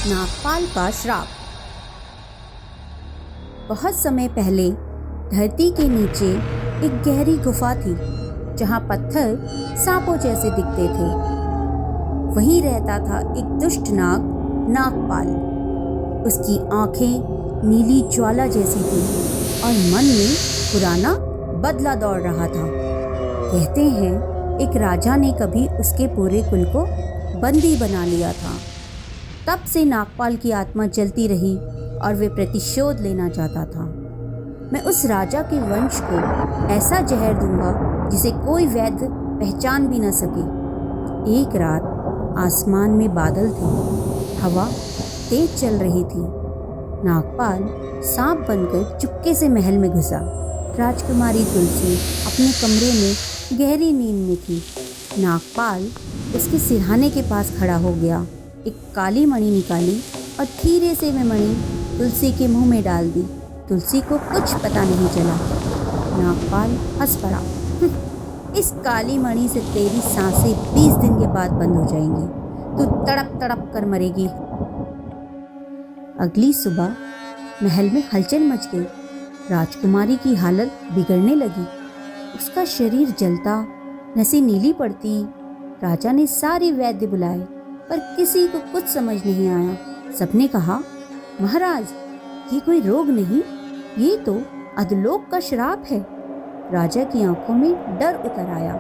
नागपाल का श्राप। बहुत समय पहले धरती के नीचे एक गहरी गुफा थी जहां पत्थर सांपों जैसे दिखते थे। वहीं रहता था एक दुष्ट नाग नागपाल। उसकी आंखें नीली ज्वाला जैसी थी और मन में पुराना बदला दौड़ रहा था। कहते हैं एक राजा ने कभी उसके पूरे कुल को बंदी बना लिया था। तब से नागपाल की आत्मा जलती रही और वे प्रतिशोध लेना चाहता था। मैं उस राजा के वंश को ऐसा जहर दूंगा जिसे कोई वैद्य पहचान भी न सके। एक रात आसमान में बादल थे, हवा तेज चल रही थी। नागपाल सांप बनकर चुपके से महल में घुसा। राजकुमारी तुलसी अपने कमरे में गहरी नींद में थी। नागपाल उसके सिरहाने के पास खड़ा हो गया, एक काली मणि निकाली और धीरे से वह मणि तुलसी के मुंह में डाल दी। तुलसी को कुछ पता नहीं चला। नागपाल हंस पड़ा, इस काली मणि से तेरी सांसें 20 दिन के बाद बंद हो जाएंगी, तू तड़प तड़प कर मरेगी। अगली सुबह महल में हलचल मच गई। राजकुमारी की हालत बिगड़ने लगी। उसका शरीर जलता, नसें नीली पड़ती। राजा ने सारे वैद्य बुलाए पर किसी को कुछ समझ नहीं आया। सबने कहा, महाराज ये कोई रोग नहीं, ये तो अधोलोक का श्राप है। राजा की आंखों में डर उतर आया।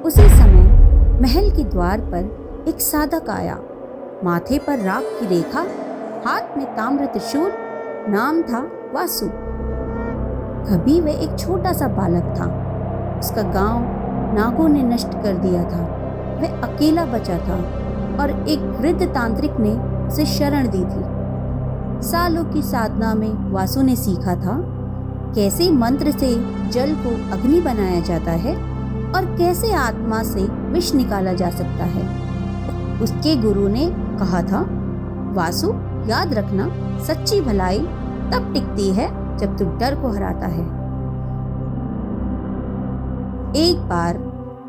उसी समय महल के द्वार पर एक साधक आया। माथे पर राख की रेखा, हाथ में ताम्र त्रिशूल। नाम था वासु। कभी वह एक छोटा सा बालक था। उसका गांव नागों ने नष्ट कर दिया था। वह अकेला बचा था और एक वृद्ध तांत्रिक ने उसे शरण दी थी। सालों की साधना में वासु ने सीखा था कैसे मंत्र से जल को अग्नि बनाया जाता है और कैसे आत्मा से विष निकाला जा सकता है। उसके गुरु ने कहा था, वासु याद रखना, सच्ची भलाई तब टिकती है जब तू डर को हराता है। एक बार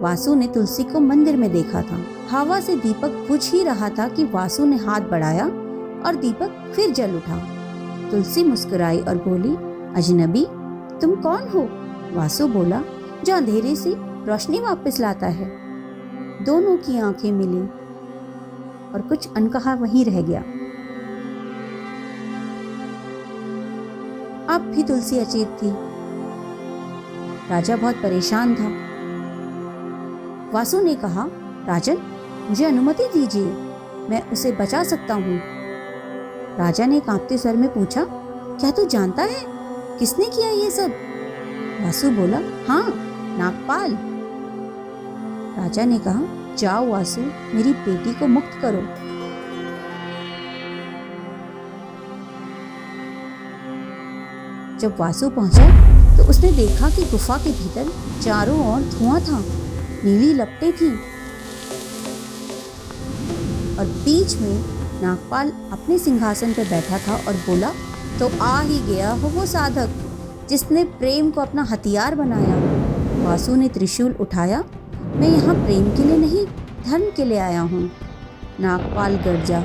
वासु ने तुलसी को मंदिर में देखा था। हवा से दीपक बुझ ही रहा था कि वासु ने हाथ बढ़ाया और दीपक फिर जल उठा। तुलसी मुस्कुराई और बोली, अजनबी तुम कौन हो? वासु बोला, जो अंधेरे से रोशनी वापस लाता है। दोनों की आंखें मिली और कुछ अनकहा वहीं रह गया। अब भी तुलसी अचेत थी। राजा बहुत परेशान था। वासु ने कहा, राजन मुझे अनुमति दीजिए, मैं उसे बचा सकता हूँ। राजा ने कांपते स्वर में पूछा, क्या तू जानता है किसने किया ये सब? वासु बोला, हाँ, नागपाल। राजा ने कहा, जाओ वासु, मेरी बेटी को मुक्त करो। जब वासु पहुंचा तो उसने देखा कि गुफा के भीतर चारों ओर धुआं था, नीली लपटें थीं और बीच में नागपाल अपने सिंहासन पर बैठा था और बोला, तो आ ही गया हो वो साधक जिसने प्रेम को अपना हथियार बनाया। वासु ने त्रिशूल उठाया, मैं यहाँ प्रेम के लिए नहीं, धर्म के लिए आया हूँ। नागपाल गर्जा,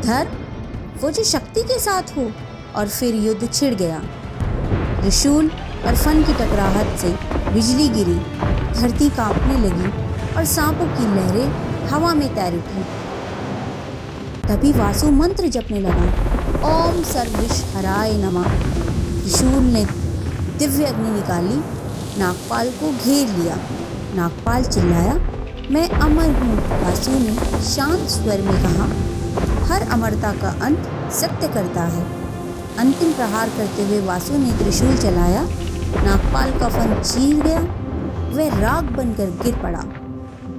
धर्म? वो जो शक्ति के साथ हो। और फिर युद्ध छिड़ गया। त्रिशूल और फन की टकराहट से बिजली गिरी, धरती कांपने लगी और सांपों की लहरें हवा में तैर उठी। तभी वासु मंत्र जपने लगा, ओम सर्वविष हराय नमः। त्रिशूल ने दिव्य अग्नि निकाली, नागपाल को घेर लिया। नागपाल चिल्लाया, मैं अमर हूँ। वासु ने शांत स्वर में कहा, हर अमरता का अंत सत्य करता है। अंतिम प्रहार करते हुए वासु ने त्रिशूल चलाया। नागपाल का फन चीर गया, वह राख बनकर गिर पड़ा।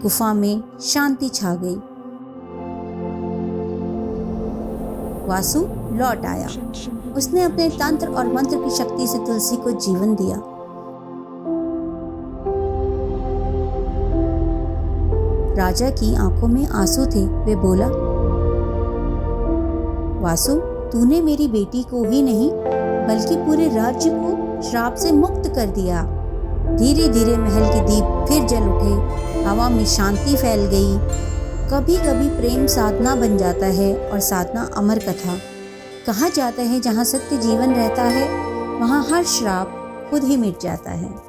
गुफा में शांति छा गई। वासु लौट आया। उसने अपने तंत्र और मंत्र की शक्ति से तुलसी को जीवन दिया। राजा की आंखों में आंसू थे। वे बोला, वासु तूने मेरी बेटी को ही नहीं बल्कि पूरे राज्य को श्राप से मुक्त कर दिया। धीरे धीरे महल के दीप फिर जल उठे, हवा में शांति फैल गई। कभी कभी प्रेम साधना बन जाता है और साधना अमर कथा। कहा जाता है जहाँ सत्य जीवन रहता है वहाँ हर श्राप खुद ही मिट जाता है।